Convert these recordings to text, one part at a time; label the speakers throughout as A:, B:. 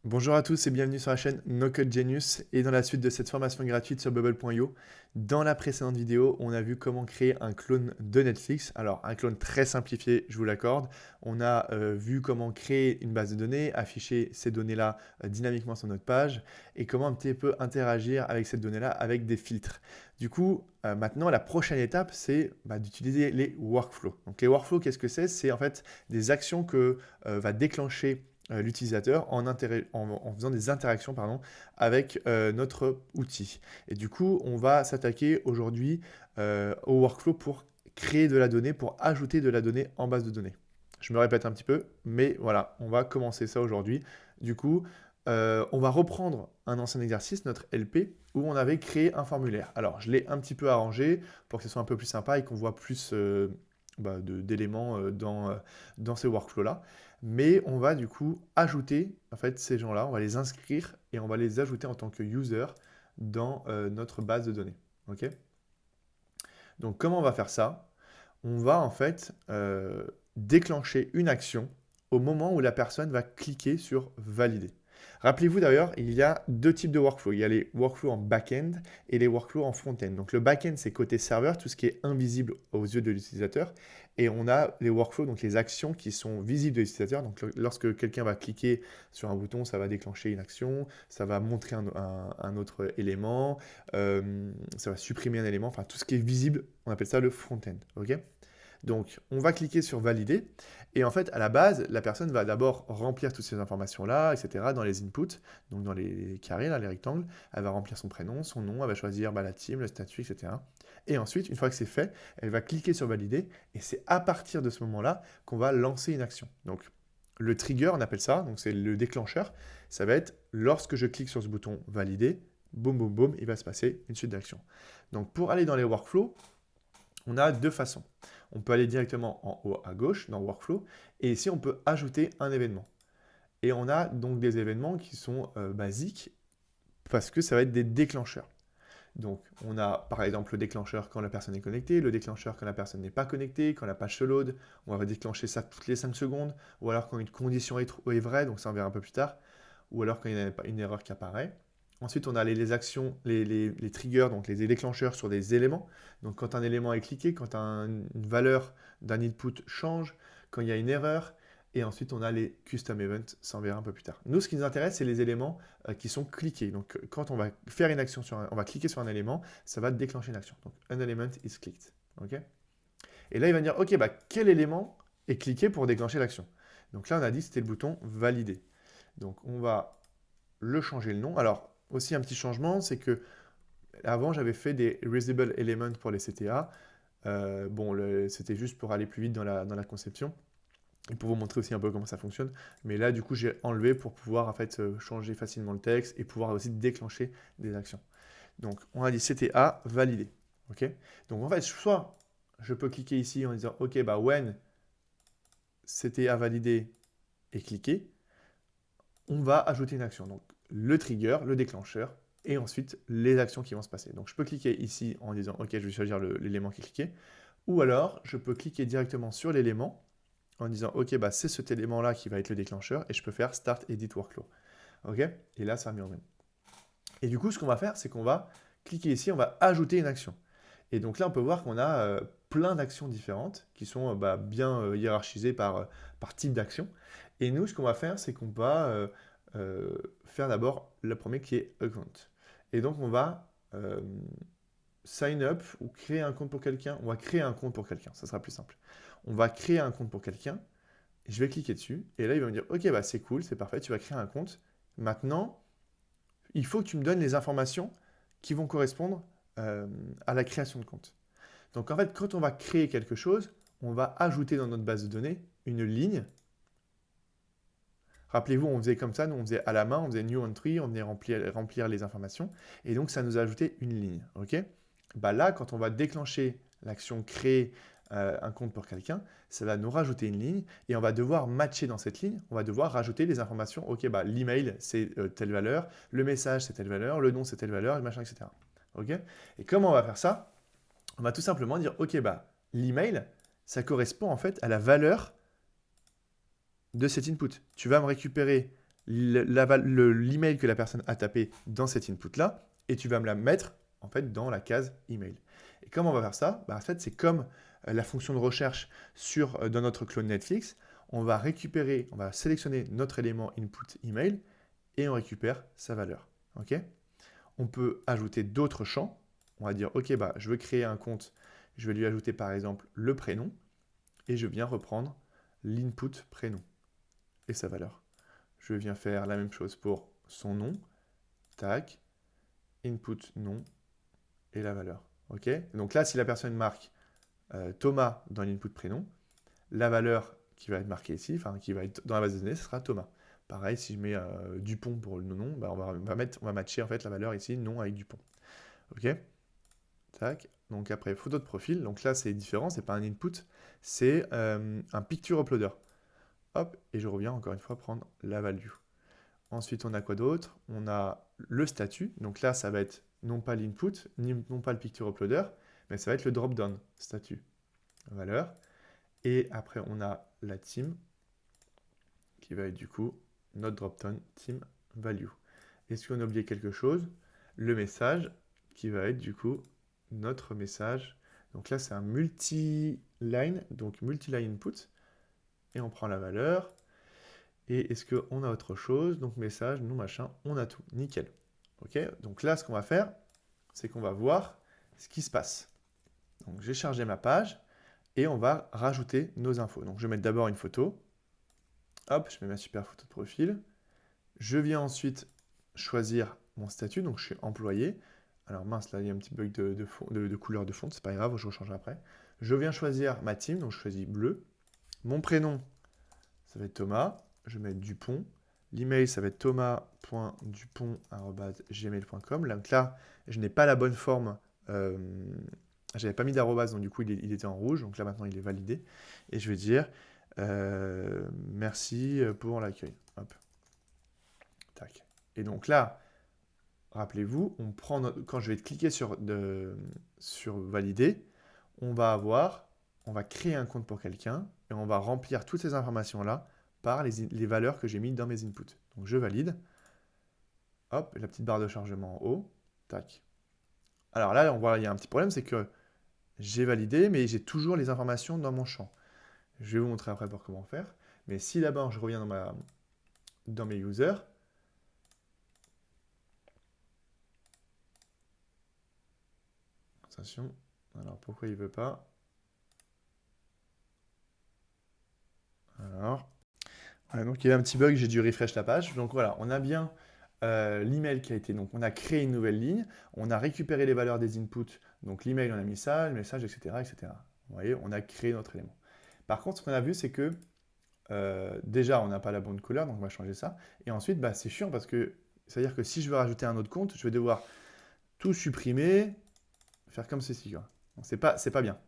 A: Bonjour à tous et bienvenue sur la chaîne No Code Genius et dans la suite de cette formation gratuite sur Bubble.io. Dans la précédente vidéo, on a vu comment créer un clone de Netflix. Alors, un clone très simplifié, je vous l'accorde. On a vu comment créer une base de données, afficher ces données-là dynamiquement sur notre page et comment un petit peu interagir avec cette donnée-là avec des filtres. Du coup, maintenant, la prochaine étape, c'est d'utiliser les workflows. Donc, les workflows, qu'est-ce que c'est? C'est en fait des actions que va déclencher l'utilisateur en faisant des interactions pardon, avec notre outil. Et du coup, on va s'attaquer aujourd'hui au workflow pour créer de la donnée, pour ajouter de la donnée en base de données. Je me répète un petit peu, mais voilà, on va commencer ça aujourd'hui. Du coup, on va reprendre un ancien exercice, notre LP, où on avait créé un formulaire. Alors, je l'ai un petit peu arrangé pour que ce soit un peu plus sympa et qu'on voit plus d'éléments dans ces workflows-là. Mais on va du coup ajouter en fait ces gens-là, on va les inscrire et on va les ajouter en tant que user dans notre base de données. Ok. Donc comment on va faire ça? On va en fait déclencher une action au moment où la personne va cliquer sur valider. Rappelez-vous d'ailleurs, il y a deux types de workflows. Il y a les workflows en back-end et les workflows en front-end. Donc le back-end, c'est côté serveur, tout ce qui est invisible aux yeux de l'utilisateur. Et on a les workflows, donc les actions qui sont visibles de l'utilisateur. Donc lorsque quelqu'un va cliquer sur un bouton, ça va déclencher une action, ça va montrer un autre élément, ça va supprimer un élément, enfin tout ce qui est visible, on appelle ça le front-end. Ok. Donc, on va cliquer sur valider. Et en fait, à la base, la personne va d'abord remplir toutes ces informations-là, etc., dans les inputs, donc dans les carrés, là, les rectangles. Elle va remplir son prénom, son nom, elle va choisir la team, le statut, etc. Et ensuite, une fois que c'est fait, elle va cliquer sur valider. Et c'est à partir de ce moment-là qu'on va lancer une action. Donc, le trigger, on appelle ça, donc c'est le déclencheur. Ça va être lorsque je clique sur ce bouton valider, boum, boum, boum, il va se passer une suite d'actions. Donc, pour aller dans les workflows, on a deux façons. On peut aller directement en haut à gauche dans Workflow, et ici on peut ajouter un événement. Et on a donc des événements qui sont basiques, parce que ça va être des déclencheurs. Donc on a par exemple le déclencheur quand la personne est connectée, le déclencheur quand la personne n'est pas connectée, quand la page se load, on va déclencher ça toutes les 5 secondes, ou alors quand une condition est vraie, donc ça on verra un peu plus tard, ou alors quand il y a une erreur qui apparaît. Ensuite, on a les actions, les triggers, donc les déclencheurs sur des éléments. Donc quand un élément est cliqué, quand une valeur d'un input change, quand il y a une erreur. Et ensuite, on a les custom events, ça on verra un peu plus tard. Nous, ce qui nous intéresse, c'est les éléments qui sont cliqués. Donc quand on va faire une action, on va cliquer sur un élément, ça va déclencher une action. Donc un element is clicked. Ok. Et là, il va dire, ok, quel élément est cliqué pour déclencher l'action? Donc là, on a dit que c'était le bouton valider. Donc on va le changer le nom. Alors, aussi un petit changement, c'est que avant j'avais fait des Reusable Elements pour les CTA. C'était juste pour aller plus vite dans la conception et pour vous montrer aussi un peu comment ça fonctionne. Mais là, du coup, j'ai enlevé pour pouvoir en fait changer facilement le texte et pouvoir aussi déclencher des actions. Donc, on a dit CTA validé. Ok. Donc, en fait, soit je peux cliquer ici en disant OK, when CTA validé et cliquer, on va ajouter une action. Donc, le trigger, le déclencheur, et ensuite les actions qui vont se passer. Donc, je peux cliquer ici en disant OK, je vais choisir l'élément qui est cliqué. Ou alors, je peux cliquer directement sur l'élément en disant OK, c'est cet élément-là qui va être le déclencheur, et je peux faire Start Edit Workflow. OK. Et là, ça a mis en même. Et du coup, ce qu'on va faire, c'est qu'on va cliquer ici, on va ajouter une action. Et donc là, on peut voir qu'on a plein d'actions différentes qui sont bien hiérarchisées par type d'action. Et nous, ce qu'on va faire, c'est qu'on va faire d'abord le premier qui est account. Et donc, on va sign up ou créer un compte pour quelqu'un. On va créer un compte pour quelqu'un, ça sera plus simple. On va créer un compte pour quelqu'un. Je vais cliquer dessus. Et là, il va me dire, OK, c'est cool, c'est parfait, tu vas créer un compte. Maintenant, il faut que tu me donnes les informations qui vont correspondre à la création de compte. Donc en fait, quand on va créer quelque chose, on va ajouter dans notre base de données une ligne. Rappelez-vous, on faisait comme ça, nous on faisait à la main, on faisait new entry, on venait remplir les informations, et donc ça nous a ajouté une ligne. Ok. Là, quand on va déclencher l'action créer un compte pour quelqu'un, ça va nous rajouter une ligne, et on va devoir matcher dans cette ligne, on va devoir rajouter les informations. Ok, l'email c'est telle valeur, le message c'est telle valeur, le nom c'est telle valeur, machin, etc. Ok. Et comment on va faire ça? On va tout simplement dire, ok, l'email, ça correspond en fait à la valeur de cet input. Tu vas me récupérer l'email que la personne a tapé dans cet input-là, et tu vas me la mettre en fait dans la case email. Et comment on va faire ça? En fait, c'est comme la fonction de recherche dans notre clone Netflix. On va récupérer, on va sélectionner notre élément input email et on récupère sa valeur. Ok? On peut ajouter d'autres champs. On va dire, ok, je veux créer un compte. Je vais lui ajouter par exemple le prénom et je viens reprendre l'input prénom et sa valeur. Je viens faire la même chose pour son nom, tac, input nom et la valeur. Ok? Donc là, si la personne marque Thomas dans l'input prénom, la valeur qui va être marquée ici, enfin qui va être dans la base de données, ce sera Thomas. Pareil, si je mets Dupont pour le nom, on va matcher en fait la valeur ici, nom avec Dupont. Ok? Tac. Donc après, photo de profil. Donc là, c'est différent, c'est pas un input, c'est un picture uploader. Hop, et je reviens encore une fois prendre la value. Ensuite, on a quoi d'autre? On a le statut. Donc là, ça va être non pas l'input, non pas le picture uploader, mais ça va être le drop-down statut. Valeur. Et après, on a la team, qui va être du coup notre drop-down team value. Est-ce qu'on a oublié quelque chose? Le message, qui va être du coup notre message. Donc là, c'est un multi-line, donc multi-line input. Et on prend la valeur. Et est-ce qu'on a autre chose? Donc message, nom, machin, on a tout. Nickel. Ok? Donc là, ce qu'on va faire, c'est qu'on va voir ce qui se passe. Donc j'ai chargé ma page et on va rajouter nos infos. Donc je vais mettre d'abord une photo. Hop, je mets ma super photo de profil. Je viens ensuite choisir mon statut, donc je suis employé. Alors mince, là il y a un petit bug de couleur de fond, c'est pas grave, je rechange après. Je viens choisir ma team, donc je choisis bleu. Mon prénom, ça va être Thomas. Je vais mettre Dupont. L'email, ça va être thomas.dupont@gmail.com. Donc là, je n'ai pas la bonne forme. J'avais pas mis d'arrobase, donc du coup, il était en rouge. Donc là, maintenant, il est validé. Et je vais dire merci pour l'accueil. Hop. Tac. Et donc là, rappelez-vous, quand je vais cliquer sur valider, on va créer un compte pour quelqu'un et on va remplir toutes ces informations-là par les valeurs que j'ai mises dans mes inputs. Donc je valide. Hop, la petite barre de chargement en haut. Tac. Alors là, on voit, il y a un petit problème, c'est que j'ai validé, mais j'ai toujours les informations dans mon champ. Je vais vous montrer après pour comment faire. Mais si d'abord je reviens dans mes users, attention, alors pourquoi il ne veut pas? Alors, voilà, donc il y a un petit bug, j'ai dû refresh la page. Donc voilà, on a bien l'email qui a été, donc on a créé une nouvelle ligne, on a récupéré les valeurs des inputs, donc l'email on a mis ça, le message, etc., etc. Vous voyez, on a créé notre élément. Par contre, ce qu'on a vu, c'est que déjà, on n'a pas la bonne couleur, donc on va changer ça. Et ensuite, c'est chiant parce que, c'est-à-dire que si je veux rajouter un autre compte, je vais devoir tout supprimer, faire comme ceci, quoi. Donc c'est pas bien.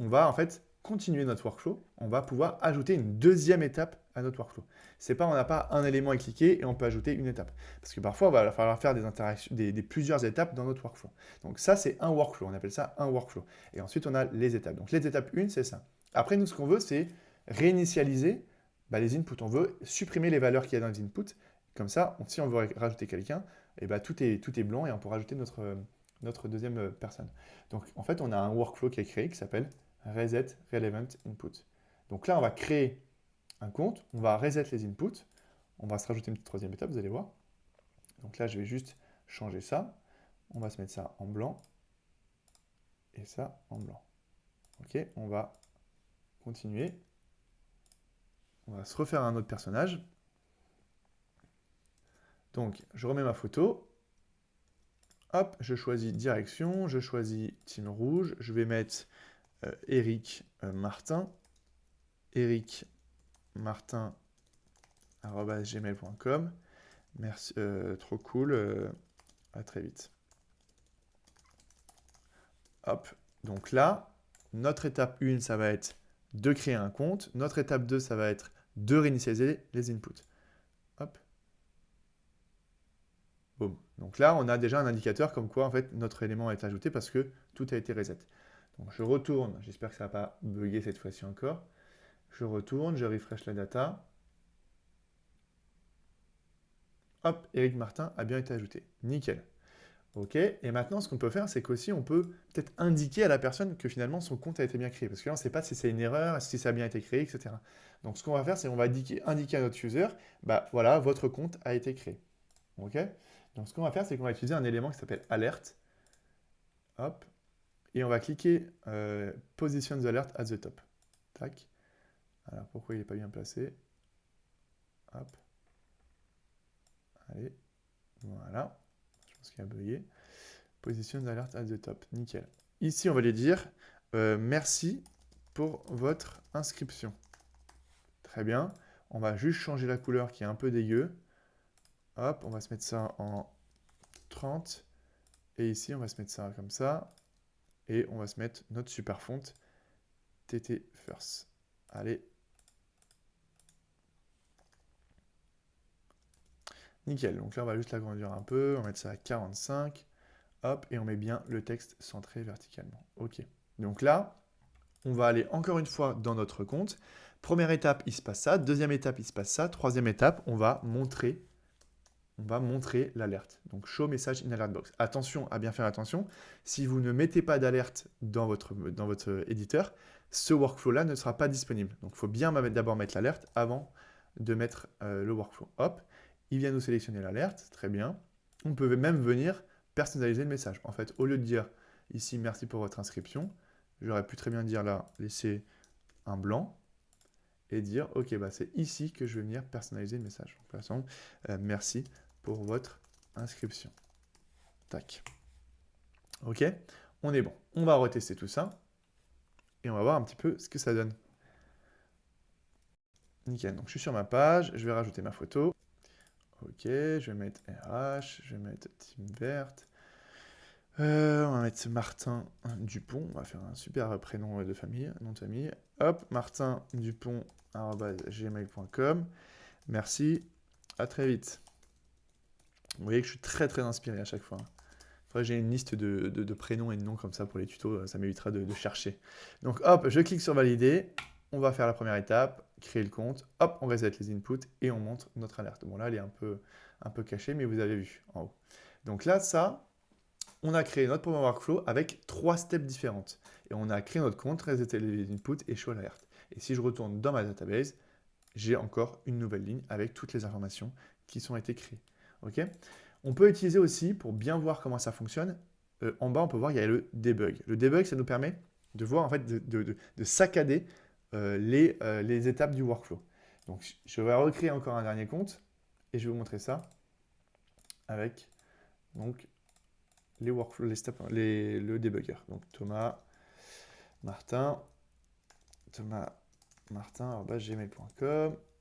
A: On va en fait continuer notre workflow, on va pouvoir ajouter une deuxième étape à notre workflow. C'est pas, on n'a pas un élément à cliquer et on peut ajouter une étape. Parce que parfois, il va falloir faire des interactions, plusieurs étapes dans notre workflow. Donc ça, c'est un workflow, on appelle ça un workflow. Et ensuite, on a les étapes. Donc les étapes 1, c'est ça. Après, nous, ce qu'on veut, c'est réinitialiser les inputs. On veut supprimer les valeurs qu'il y a dans les inputs. Comme ça, si on veut rajouter quelqu'un, tout est blanc et on peut rajouter notre deuxième personne. Donc en fait, on a un workflow qui est créé qui s'appelle Reset Relevant Input. Donc là, on va créer un compte, on va reset les inputs, on va se rajouter une petite troisième étape, vous allez voir. Donc là, je vais juste changer ça. On va se mettre ça en blanc et ça en blanc. Ok, on va continuer. On va se refaire un autre personnage. Donc, je remets ma photo. Hop, je choisis direction, je choisis team rouge. Je vais mettre Eric Martin. Eric Martin @gmail.com. Merci, trop cool. À très vite. Hop. Donc là, notre étape 1, ça va être de créer un compte. Notre étape 2, ça va être de réinitialiser les inputs. Hop. Boum. Donc là, on a déjà un indicateur comme quoi en fait notre élément est ajouté parce que tout a été reset. Donc je retourne, j'espère que ça ne va pas bugger cette fois-ci encore. Je retourne, je refresh la data. hop, Éric Martin a bien été ajouté. Nickel. OK. Et maintenant, ce qu'on peut faire, c'est qu'aussi, on peut peut-être indiquer à la personne que finalement, son compte a été bien créé. Parce que là, on ne sait pas si c'est une erreur, si ça a bien été créé, etc. Donc, ce qu'on va faire, c'est qu'on va indiquer à notre user, bah voilà, votre compte a été créé. OK. Donc, ce qu'on va faire, c'est qu'on va utiliser un élément qui s'appelle alert. Hop. Et on va cliquer Position the alert at the top. Tac. Alors, pourquoi il n'est pas bien placé? Hop. Allez. Voilà. Je pense qu'il a bugué. Position the alert at the top. Nickel. Ici, on va lui dire merci pour votre inscription. Très bien. On va juste changer la couleur qui est un peu dégueu. Hop, on va se mettre ça en 30. Et ici, on va se mettre ça comme ça. Et on va se mettre notre super fonte TT First. Allez. Nickel. Donc là, on va juste l'agrandir un peu. On va mettre ça à 45. Hop, et on met bien le texte centré verticalement. OK. Donc là, on va aller encore une fois dans notre compte. Première étape, il se passe ça. Deuxième étape, il se passe ça. Troisième étape, on va montrer l'alerte. Donc, show message in alert box. Attention à bien faire attention. Si vous ne mettez pas d'alerte dans votre éditeur, ce workflow-là ne sera pas disponible. Donc, il faut bien d'abord mettre l'alerte avant de mettre le workflow. Hop, il vient nous sélectionner l'alerte. Très bien. On peut même venir personnaliser le message. En fait, au lieu de dire ici, merci pour votre inscription, j'aurais pu très bien dire là, laisser un blanc et dire, ok, bah, c'est ici que je vais venir personnaliser le message. Donc, par exemple, merci pour votre inscription. Tac. Ok, on est bon. On va retester tout ça et on va voir un petit peu ce que ça donne. Nickel, donc je suis sur ma page, je vais rajouter ma photo. Ok, je vais mettre RH, je vais mettre Team Verte. On va mettre Martin Dupont, on va faire un super prénom de famille, nom de famille. Hop, Martin Dupont, @gmail.com. Merci, à très vite. Vous voyez que je suis très très inspiré à chaque fois. Faudrait que j'ai une liste de prénoms et de noms comme ça pour les tutos, ça m'évitera de chercher. Donc hop, je clique sur valider, on va faire la première étape, créer le compte, hop, on reset les inputs et on montre notre alerte. Bon là, elle est un peu cachée, mais vous avez vu en haut. Donc là, ça, on a créé notre premier workflow avec 3 steps différentes. Et on a créé notre compte, reseté les inputs et show alerte. Et si je retourne dans ma database, j'ai encore une nouvelle ligne avec toutes les informations qui sont été créées. Ok. On peut utiliser aussi, pour bien voir comment ça fonctionne, en bas, on peut voir il y a le debug. Le debug, ça nous permet de voir, en fait, de saccader les étapes du workflow. Donc, je vais recréer encore un dernier compte et je vais vous montrer ça avec donc, les workflows, le debugger. Donc, Thomas Martin,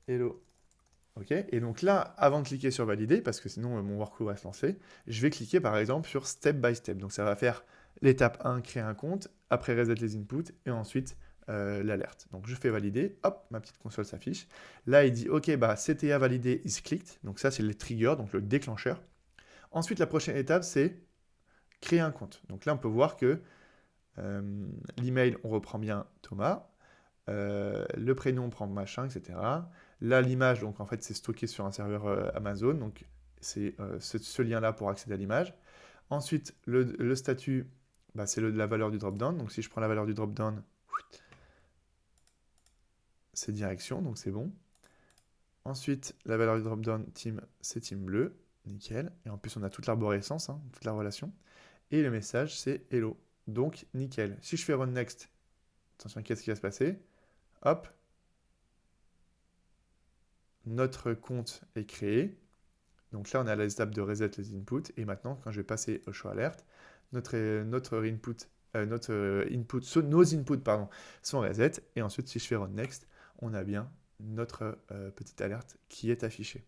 A: hello. Ok, et donc là, avant de cliquer sur valider, parce que sinon mon workflow va se lancer, je vais cliquer par exemple sur step by step. Donc ça va faire l'étape 1, créer un compte, après reset les inputs, et ensuite l'alerte. Donc je fais valider, hop, ma petite console s'affiche. Là, il dit, ok, bah CTA validé is clicked. Donc ça, c'est le trigger, donc le déclencheur. Ensuite, la prochaine étape, c'est créer un compte. Donc là, on peut voir que l'email, on reprend bien Thomas. Le prénom, on prend machin, etc. Là, l'image, donc en fait, c'est stocké sur un serveur Amazon. Donc, c'est ce lien-là pour accéder à l'image. Ensuite, le statut, bah, c'est la valeur du drop-down. Donc, si je prends la valeur du drop-down, c'est direction, donc c'est bon. Ensuite, la valeur du drop-down team, c'est team bleu. Nickel. Et en plus, on a toute l'arborescence, hein, toute la relation. Et le message, c'est hello. Donc, nickel. Si je fais run next, attention, qu'est-ce qui va se passer? Hop, notre compte est créé. Donc là, on est à l'étape de reset les inputs. Et maintenant, quand je vais passer au show alert, nos inputs sont reset. Et ensuite, si je fais run next, on a bien notre petite alerte qui est affichée.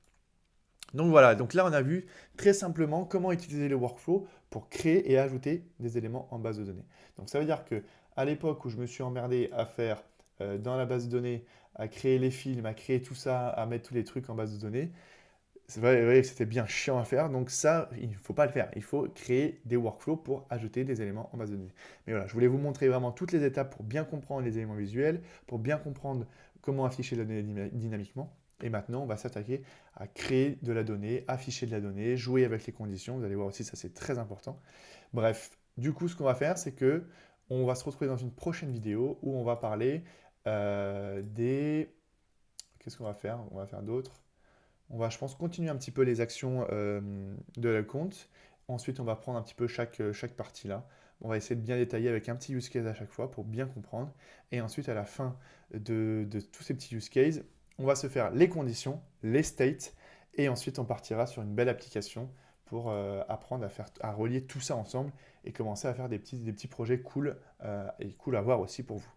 A: Donc voilà, donc là, on a vu très simplement comment utiliser le workflow pour créer et ajouter des éléments en base de données. Donc ça veut dire que à l'époque où je me suis emmerdé à faire dans la base de données, à créer les films, à créer tout ça, à mettre tous les trucs en base de données, c'est vrai que c'était bien chiant à faire, donc ça, il ne faut pas le faire. Il faut créer des workflows pour ajouter des éléments en base de données. Mais voilà, je voulais vous montrer vraiment toutes les étapes pour bien comprendre les éléments visuels, pour bien comprendre comment afficher la donnée dynamiquement. Et maintenant, on va s'attaquer à créer de la donnée, afficher de la donnée, jouer avec les conditions. Vous allez voir aussi, ça c'est très important. Bref, du coup, ce qu'on va faire, c'est que on va se retrouver dans une prochaine vidéo où on va parler des... Qu'est-ce qu'on va faire? On va faire d'autres. On va, je pense, continuer un petit peu les actions de la compte. Ensuite, on va prendre un petit peu chaque partie là. On va essayer de bien détailler avec un petit use case à chaque fois pour bien comprendre. Et ensuite, à la fin de tous ces petits use cases, on va se faire les conditions, les states, et ensuite on partira sur une belle application pour apprendre à relier tout ça ensemble et commencer à faire des petits projets cool et cool à voir aussi pour vous.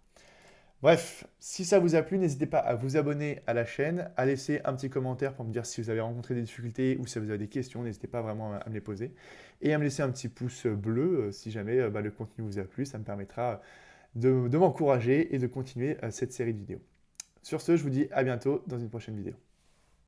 A: Bref, si ça vous a plu, n'hésitez pas à vous abonner à la chaîne, à laisser un petit commentaire pour me dire si vous avez rencontré des difficultés ou si vous avez des questions, n'hésitez pas vraiment à me les poser. Et à me laisser un petit pouce bleu si jamais le contenu vous a plu, ça me permettra de m'encourager et de continuer cette série de vidéos. Sur ce, je vous dis à bientôt dans une prochaine vidéo.